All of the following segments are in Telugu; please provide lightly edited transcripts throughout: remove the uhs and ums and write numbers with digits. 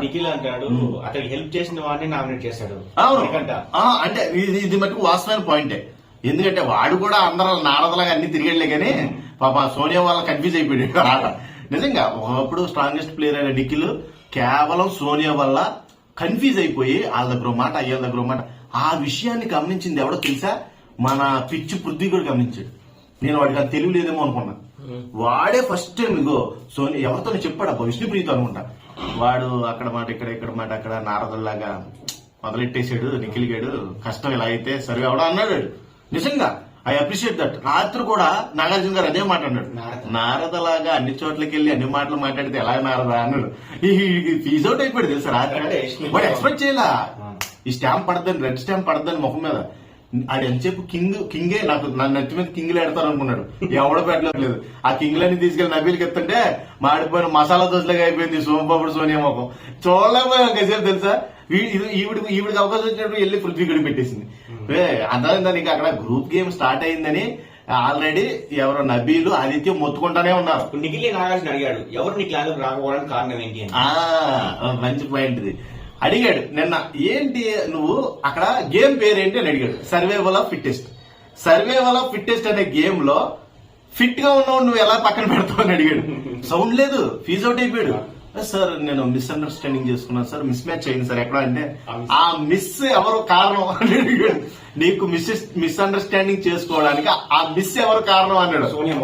నిఖిల్ అంటాడు అతనికి హెల్ప్ చేసిన వాడిని నామినేట్ చేశాడు. అవును అంటే ఇది మటుకు వాస్తవమైన పాయింటే. ఎందుకంటే వాడు కూడా అందరూ నారదలాగా అన్ని తిరిగేళ్లే కానీ పాప సోనియా వాళ్ళ కన్ఫ్యూజ్ అయిపోయాడు ఆట. నిజంగా ఒకప్పుడు స్ట్రాంగెస్ట్ ప్లేయర్ అయిన నిఖిల్ కేవలం సోనియా వల్ల కన్ఫ్యూజ్ అయిపోయి వాళ్ళ దగ్గర మాట అయ్యాళ్ళ దగ్గర మాట. ఆ విషయాన్ని గమనించింది ఎవడో తెలుసా? మన పిచ్చి పృథ్వీ కూడా గమనించాడు. నేను వాడికి అది తెలియలేదేమో అనుకున్నా. వాడే ఫస్ట్ టైం ఇగో సోనియా ఎవరితో చెప్పాడు అబ్బా, విష్ణుప్రీతో అనుకుంటా. వాడు అక్కడ మాట ఇక్కడ మాట అక్కడ నారదల్లాగా మొదలెట్టేశాడు నిఖిల్ గాడు. కష్టం ఇలా అయితే సరిగా అవడా అన్నాడు. నిజంగా ఐ అప్రిషియేట్ దట్. రాత్రి కూడా నాగార్జున గారు అదే మాట అన్నాడు. నారదలాగా అన్ని చోట్లకి వెళ్ళి అన్ని మాటలు మాట్లాడితే ఎలా నారదా అన్నాడు. ఫీజ్ అవుట్ అయిపోయాడు తెలుసా రాత్రి. వాడు ఎక్స్పెక్ట్ చేయలా ఈ స్టాంప్ పడద్దని, రెడ్ స్టాంప్ పడద్దని ముఖం మీద. అది ఎంతసేపు కింగే నాకు నన్ను నెత్తి మీద కింగ్లు పెడతాను అనుకున్నాడు. ఎవడో పెట్టలేదు. ఆ కింగ్లన్నీ తీసుకెళ్లి నబీల్కి ఎత్తుంటే మాడిపోయిన మసాలా దోశలాగా అయిపోయింది సోమపాపుడు సోనియా ముఖం. చూడలేకపోయాం కసేపు తెలుసా. ఈవిడికి అవకాశం వచ్చినప్పుడు వెళ్ళి పృథ్వీ గడి పెట్టేసింది. అంతా నీకు అక్కడ గ్రూప్ గేమ్ స్టార్ట్ అయిందని ఆల్రెడీ ఎవరో నబీలు ఆదిత్యం మొత్తుకుంటానే ఉన్నారు. నిఖిల్ నాగార్జున అడిగాడు ఎవరు నీ క్లాస్ రాకపోవడానికి కారణం ఏంటి అని. మంచి పాయింట్ ఇది. అడిగాడు నిన్న, ఏంటి నువ్వు అక్కడ గేమ్ పేరేంటి అని అడిగాడు. Survival of fittest. Survival of fittest అనే గేమ్ లో ఫిట్ గా ఉన్నావు నువ్వు ఎలా పక్కన పెడతావు అని అడిగాడు. సౌండ్ లేదు, ఫీజ్ అవుట్ అయిపోయాడు. సార్ నేను మిస్అండర్స్టాండింగ్ చేసుకున్నాను సార్, మిస్ మ్యాచ్ అయింది సార్. ఎక్కడ అంటే ఆ మిస్ ఎవరు కారణం అని అడిగాడు. నీకు మిస్అండర్స్టాండింగ్ చేసుకోవడానికి ఆ మిస్ ఎవరు కారణం అన్నాడు. సోనియా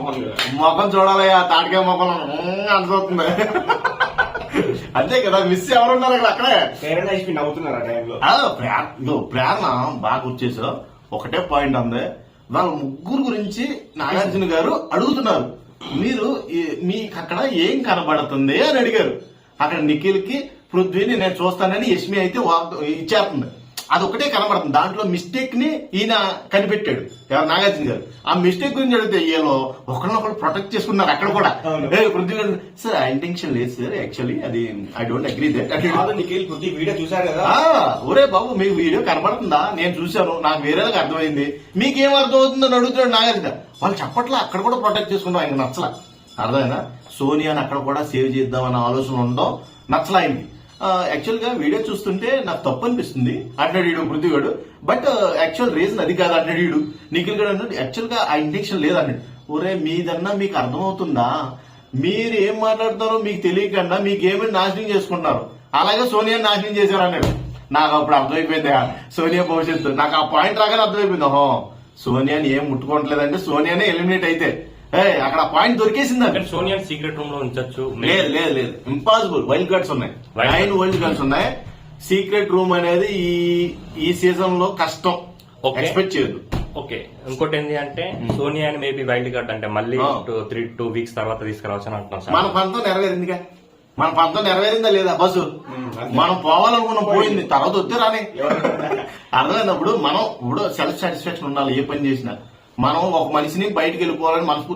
మొఖం చూడాలయ్యా, తాటికాయ మొఖం అనిపోతుంది. అంతే కదా, మిస్ ఎవరున్నారు అక్కడ. అక్కడే నవ్వుతున్నారు ఆ టైంలో. ప్రేరణ బాగా వచ్చేసావు. ఒకటే పాయింట్ ఉంది, వాళ్ళ ముగ్గురు గురించి నాగార్జున గారు అడుగుతున్నారు. మీరు మీకు అక్కడ ఏం కనబడుతుంది అని అడిగారు. అక్కడ నిఖిల్ కి పృథ్వీని నేను చూస్తానని యష్మి అయితే ఇచ్చేస్తుంది. అదొకటే కనబడుతుంది. దాంట్లో మిస్టేక్ ని ఈయన కనిపెట్టాడు ఎవరు, నాగార్జున గారు. ఆ మిస్టేక్ గురించి అడిగితే ఈయనలో ఒకరినొకరు ప్రొటెక్ట్ చేసుకున్నారు అక్కడ కూడా. పృథ్వీ గారు సార్ ఆ ఇంటెన్షన్ లేదు సార్, యాక్చువల్లీ అది I don't agree that. Nikhil Prithvi video చూసారు కదా. ఒరే బాబు మీకు వీడియో కనబడుతుందా? నేను చూశాను, నాకు వేరేలాగా అర్థమైంది. మీకేం అర్థం అవుతుందని అడుగుతాడు నాగార్జున. వాళ్ళు చెప్పట్లా, అక్కడ కూడా ప్రొటెక్ట్ చేసుకుంటాం. ఆయనకు నచ్చలా. అర్థమైనా సోనియాని అక్కడ కూడా సేవ్ చేద్దామన్న ఆలోచన ఉండడం నచ్చలా ఆయనకి. యాక్చువల్ గా వీడియో చూస్తుంటే నాకు తప్పు అనిపిస్తుంది అంటాడు పృథ్వీ గారు. బట్ యాక్చువల్ రీజన్ అది కాదు అంటాడు నిఖిల్ గారు. అన్నాడు యాక్చువల్ గా ఆ ఇంటెన్షన్ లేదన్నాడు. ఒరే మీదన్నా మీకు అర్థమవుతుందా? మీరు ఏం మాట్లాడతారో మీకు తెలియకుండా మీకేమైనా నాశనం చేసుకుంటున్నారు. అలాగే సోనియా నాశనం చేశారు అన్నాడు. నాకు అప్పుడు అర్థమైపోయింది సోనియా భవిష్యత్తు. నాకు ఆ పాయింట్ రాగానే అర్థమైపోయింది. ఓహో సోనియాని ఏం ముట్టుకోవట్లేదంటే సోనియానే ఎలిమినేట్ అయితే అక్కడ పాయింట్ దొరికేసింది. సోనియా సీక్రెట్ రూమ్ లో ఉంచొచ్చు. లేదు ఇంపాసిబుల్. వైల్డ్ కార్డ్స్ ఉన్నాయి, 9 వైల్డ్ కార్డ్స్ ఉన్నాయి. సీక్రెట్ రూమ్ అనేది ఈ సీజన్ లో కష్టం, ఎక్స్పెక్ట్ చేయదు. ఓకే, ఇంకోటి ఏంటి అంటే సోనియాని మేబీ వైల్డ్ కార్డ్ అంటే మళ్ళీ 2 వీక్స్ తర్వాత తీసుకురావచ్చు అని అంటున్నాం. మన పంతం నెరవేరిందిగా. మన పంతం నెరవేరిందా లేదా బస్సు? మనం పోవాలనుకున్నాం, పోయింది. తర్వాత వస్తే రాని అర్థమైనప్పుడు మనం ఇప్పుడు సెల్ఫ్ సాటిస్ఫాక్షన్ ఉండాలి. ఏ పని చేసినా మనం ఒక మనిషిని బయటకు వెళ్ళిపోవాలని మనస్ఫూర్తి